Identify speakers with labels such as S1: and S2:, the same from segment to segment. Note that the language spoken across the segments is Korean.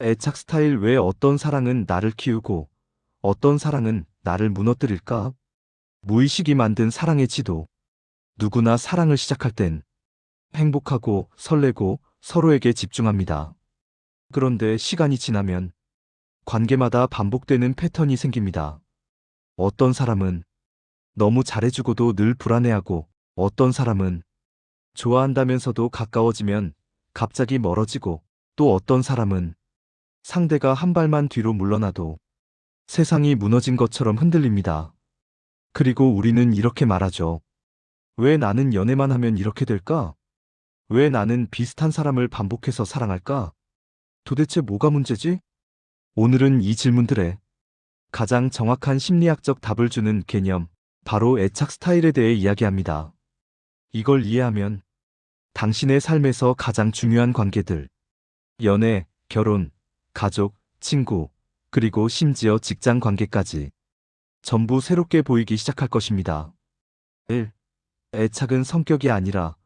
S1: 애착 스타일. 왜 어떤 사랑은 나를 키우고 어떤 사랑은 나를 무너뜨릴까? 무의식이 만든 사랑의 지도. 누구나 사랑을 시작할 땐 행복하고 설레고 서로에게 집중합니다. 그런데 시간이 지나면 관계마다 반복되는 패턴이 생깁니다. 어떤 사람은 너무 잘해주고도 늘 불안해하고, 어떤 사람은 좋아한다면서도 가까워지면 갑자기 멀어지고, 또 어떤 사람은 상대가 한 발만 뒤로 물러나도 세상이 무너진 것처럼 흔들립니다. 그리고 우리는 이렇게 말하죠. 왜 나는 연애만 하면 이렇게 될까? 왜 나는 비슷한 사람을 반복해서 사랑할까? 도대체 뭐가 문제지? 오늘은 이 질문들에 가장 정확한 심리학적 답을 주는 개념, 바로 애착 스타일에 대해 이야기합니다. 이걸 이해하면 당신의 삶에서 가장 중요한 관계들, 연애, 결혼, 가족, 친구, 그리고 심지어 직장 관계까지 전부 새롭게 보이기 시작할 것입니다. 1. 애착은 성격이 아니라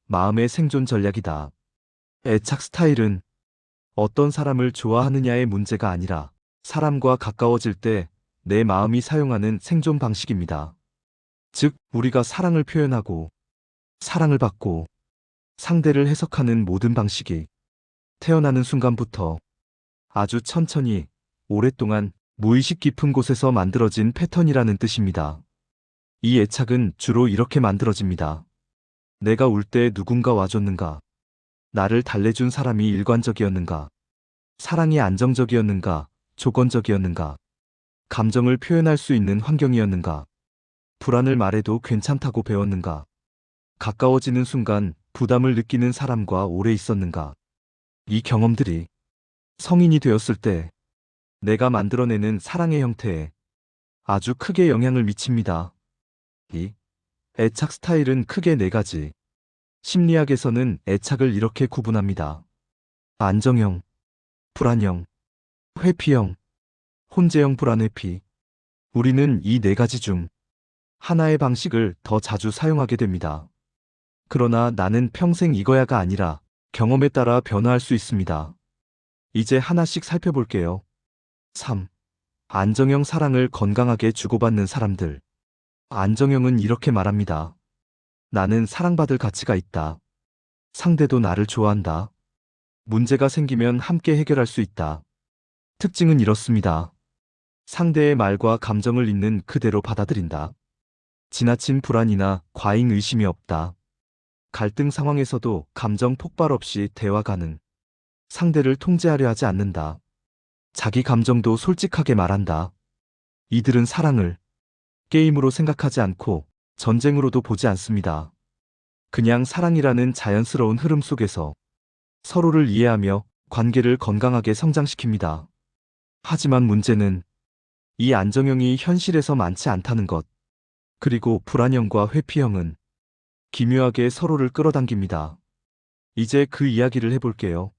S1: 마음의 생존 전략이다. 애착 스타일은 어떤 사람을 좋아하느냐의 문제가 아니라 사람과 가까워질 때 내 마음이 사용하는 생존 방식입니다. 즉, 우리가 사랑을 표현하고 사랑을 받고 상대를 해석하는 모든 방식이 태어나는 순간부터 아주 천천히 오랫동안 무의식 깊은 곳에서 만들어진 패턴이라는 뜻입니다. 이 애착은 주로 이렇게 만들어집니다. 내가 울 때 누군가 와줬는가? 나를 달래준 사람이 일관적이었는가? 사랑이 안정적이었는가? 조건적이었는가? 감정을 표현할 수 있는 환경이었는가? 불안을 말해도 괜찮다고 배웠는가? 가까워지는 순간 부담을 느끼는 사람과 오래 있었는가? 이 경험들이 성인이 되었을 때 내가 만들어내는 사랑의 형태에 아주 크게 영향을 미칩니다. 이 애착 스타일은 크게 네 가지. 심리학에서는 애착을 이렇게 구분합니다. 안정형, 불안형, 회피형, 혼재형 불안회피. 우리는 이 네 가지 중 하나의 방식을 더 자주 사용하게 됩니다. 그러나 나는 평생 이거야가 아니라 경험에 따라 변화할 수 있습니다. 이제 하나씩 살펴볼게요. 3. 안정형. 사랑을 건강하게 주고받는 사람들. 안정형은 이렇게 말합니다. 나는 사랑받을 가치가 있다. 상대도 나를 좋아한다. 문제가 생기면 함께 해결할 수 있다. 특징은 이렇습니다. 상대의 말과 감정을 있는 그대로 받아들인다. 지나친 불안이나 과잉 의심이 없다. 갈등 상황에서도 감정 폭발 없이 대화 가능. 상대를 통제하려 하지 않는다. 자기 감정도 솔직하게 말한다. 이들은 사랑을 게임으로 생각하지 않고 전쟁으로도 보지 않습니다. 그냥 사랑이라는 자연스러운 흐름 속에서 서로를 이해하며 관계를 건강하게 성장시킵니다. 하지만 문제는 이 안정형이 현실에서 많지 않다는 것. 그리고 불안형과 회피형은 기묘하게 서로를 끌어당깁니다. 이제 그 이야기를 해볼게요.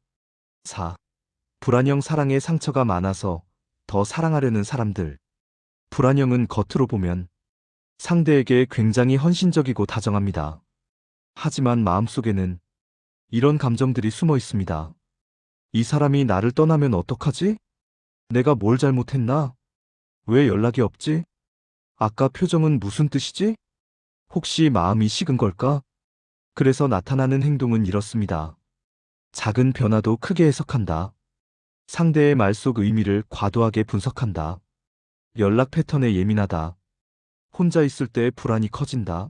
S1: 4. 불안형. 사랑에 상처가 많아서 더 사랑하려는 사람들. 불안형은 겉으로 보면 상대에게 굉장히 헌신적이고 다정합니다. 하지만 마음속에는 이런 감정들이 숨어 있습니다. 이 사람이 나를 떠나면 어떡하지? 내가 뭘 잘못했나? 왜 연락이 없지? 아까 표정은 무슨 뜻이지? 혹시 마음이 식은 걸까? 그래서 나타나는 행동은 이렇습니다. 작은 변화도 크게 해석한다. 상대의 말 속 의미를 과도하게 분석한다. 연락 패턴에 예민하다. 혼자 있을 때 불안이 커진다.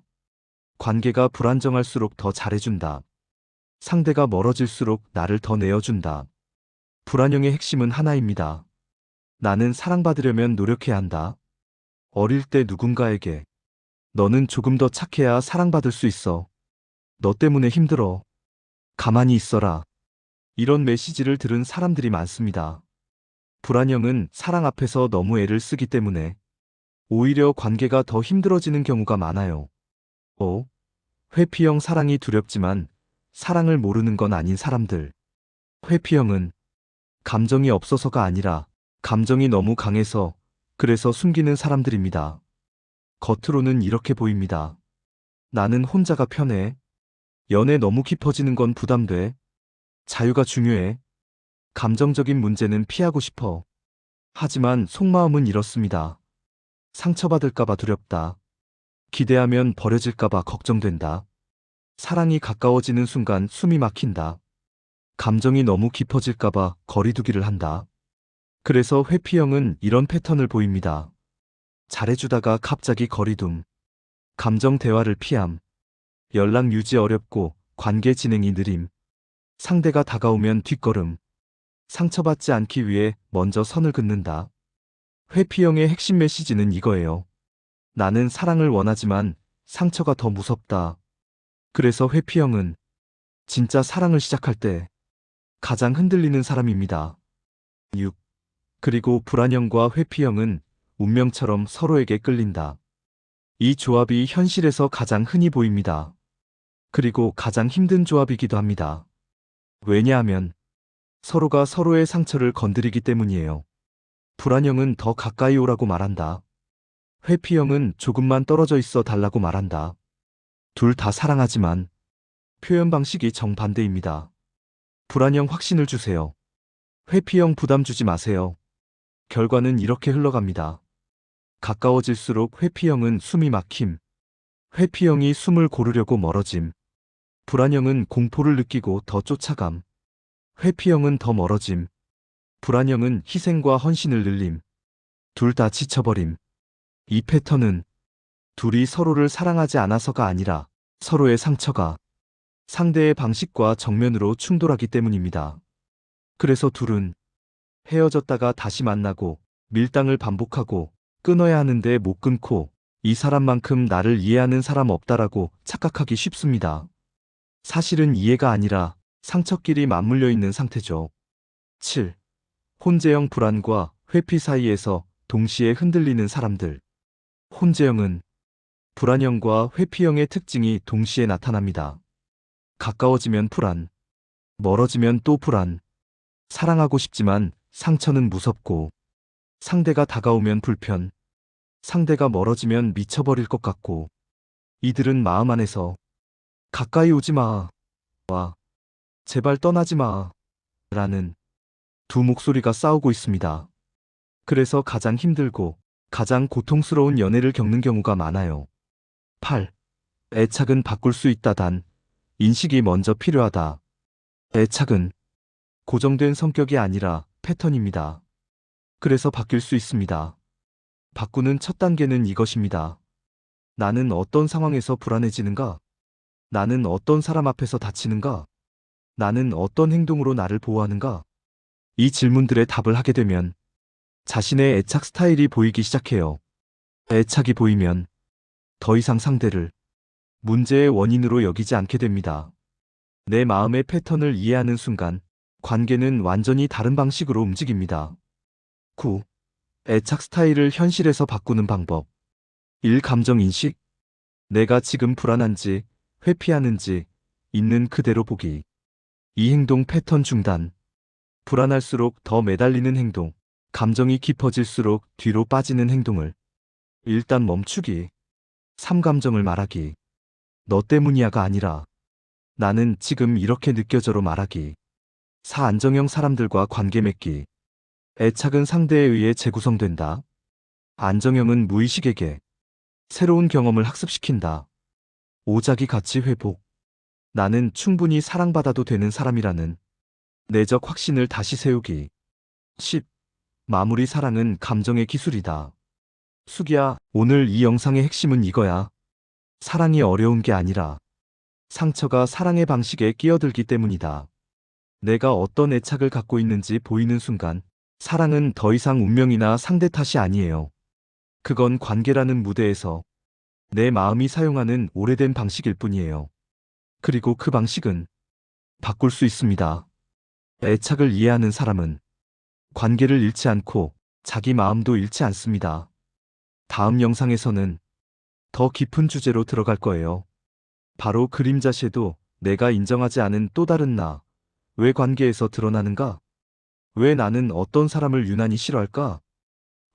S1: 관계가 불안정할수록 더 잘해준다. 상대가 멀어질수록 나를 더 내어준다. 불안형의 핵심은 하나입니다. 나는 사랑받으려면 노력해야 한다. 어릴 때 누군가에게 너는 조금 더 착해야 사랑받을 수 있어. 너 때문에 힘들어. 가만히 있어라. 이런 메시지를 들은 사람들이 많습니다. 불안형은 사랑 앞에서 너무 애를 쓰기 때문에 오히려 관계가 더 힘들어지는 경우가 많아요. 5. 회피형. 사랑이 두렵지만 사랑을 모르는 건 아닌 사람들. 회피형은 감정이 없어서가 아니라 감정이 너무 강해서 그래서 숨기는 사람들입니다. 겉으로는 이렇게 보입니다. 나는 혼자가 편해. 연애 너무 깊어지는 건 부담돼. 자유가 중요해. 감정적인 문제는 피하고 싶어. 하지만 속마음은 이렇습니다. 상처받을까봐 두렵다. 기대하면 버려질까봐 걱정된다. 사랑이 가까워지는 순간 숨이 막힌다. 감정이 너무 깊어질까봐 거리두기를 한다. 그래서 회피형은 이런 패턴을 보입니다. 잘해주다가 갑자기 거리둠. 감정 대화를 피함. 연락 유지 어렵고 관계 진행이 느림. 상대가 다가오면 뒷걸음. 상처받지 않기 위해 먼저 선을 긋는다. 회피형의 핵심 메시지는 이거예요. 나는 사랑을 원하지만 상처가 더 무섭다. 그래서 회피형은 진짜 사랑을 시작할 때 가장 흔들리는 사람입니다. 6. 그리고 불안형과 회피형은 운명처럼 서로에게 끌린다. 이 조합이 현실에서 가장 흔히 보입니다. 그리고 가장 힘든 조합이기도 합니다. 왜냐하면 서로가 서로의 상처를 건드리기 때문이에요. 불안형은 더 가까이 오라고 말한다. 회피형은 조금만 떨어져 있어 달라고 말한다. 둘 다 사랑하지만 표현 방식이 정반대입니다. 불안형 확신을 주세요. 회피형 부담 주지 마세요. 결과는 이렇게 흘러갑니다. 가까워질수록 회피형은 숨이 막힘. 회피형이 숨을 고르려고 멀어짐. 불안형은 공포를 느끼고 더 쫓아감. 회피형은 더 멀어짐. 불안형은 희생과 헌신을 늘림. 둘 다 지쳐버림. 이 패턴은 둘이 서로를 사랑하지 않아서가 아니라 서로의 상처가 상대의 방식과 정면으로 충돌하기 때문입니다. 그래서 둘은 헤어졌다가 다시 만나고 밀당을 반복하고 끊어야 하는데 못 끊고 이 사람만큼 나를 이해하는 사람 없다라고 착각하기 쉽습니다. 사실은 이해가 아니라 상처끼리 맞물려 있는 상태죠. 7. 혼재형 불안과 회피 사이에서 동시에 흔들리는 사람들. 혼재형은 불안형과 회피형의 특징이 동시에 나타납니다. 가까워지면 불안, 멀어지면 또 불안. 사랑하고 싶지만 상처는 무섭고, 상대가 다가오면 불편, 상대가 멀어지면 미쳐버릴 것 같고, 이들은 마음 안에서 가까이 오지 마, 와, 제발 떠나지 마, 라는 두 목소리가 싸우고 있습니다. 그래서 가장 힘들고 가장 고통스러운 연애를 겪는 경우가 많아요. 8. 애착은 바꿀 수 있다. 단, 인식이 먼저 필요하다. 애착은 고정된 성격이 아니라 패턴입니다. 그래서 바뀔 수 있습니다. 바꾸는 첫 단계는 이것입니다. 나는 어떤 상황에서 불안해지는가? 나는 어떤 사람 앞에서 다치는가? 나는 어떤 행동으로 나를 보호하는가? 이 질문들에 답을 하게 되면 자신의 애착 스타일이 보이기 시작해요. 애착이 보이면 더 이상 상대를 문제의 원인으로 여기지 않게 됩니다. 내 마음의 패턴을 이해하는 순간 관계는 완전히 다른 방식으로 움직입니다. 9. 애착 스타일을 현실에서 바꾸는 방법. 1. 감정 인식. 내가 지금 불안한지, 회피하는지 있는 그대로 보기. 2. 행동 패턴 중단. 불안할수록 더 매달리는 행동, 감정이 깊어질수록 뒤로 빠지는 행동을 일단 멈추기. 3. 감정을 말하기. 너 때문이야가 아니라 나는 지금 이렇게 느껴져로 말하기. 4. 안정형 사람들과 관계 맺기. 애착은 상대에 의해 재구성된다. 안정형은 무의식에게 새로운 경험을 학습시킨다. 5. 자기 가치 회복. 나는 충분히 사랑받아도 되는 사람이라는 내적 확신을 다시 세우기. 10. 마무리. 사랑은 감정의 기술이다. 수기야, 오늘 이 영상의 핵심은 이거야. 사랑이 어려운 게 아니라 상처가 사랑의 방식에 끼어들기 때문이다. 내가 어떤 애착을 갖고 있는지 보이는 순간 사랑은 더 이상 운명이나 상대 탓이 아니에요. 그건 관계라는 무대에서 내 마음이 사용하는 오래된 방식일 뿐이에요. 그리고 그 방식은 바꿀 수 있습니다. 애착을 이해하는 사람은 관계를 잃지 않고 자기 마음도 잃지 않습니다. 다음 영상에서는 더 깊은 주제로 들어갈 거예요. 바로 그림자 섀도우, 내가 인정하지 않은 또 다른 나. 왜 관계에서 드러나는가? 왜 나는 어떤 사람을 유난히 싫어할까?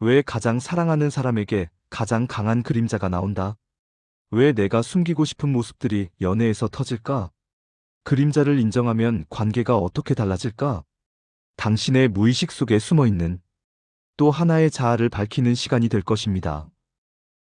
S1: 왜 가장 사랑하는 사람에게 가장 강한 그림자가 나온다? 왜 내가 숨기고 싶은 모습들이 연애에서 터질까? 그림자를 인정하면 관계가 어떻게 달라질까? 당신의 무의식 속에 숨어 있는 또 하나의 자아를 밝히는 시간이 될 것입니다.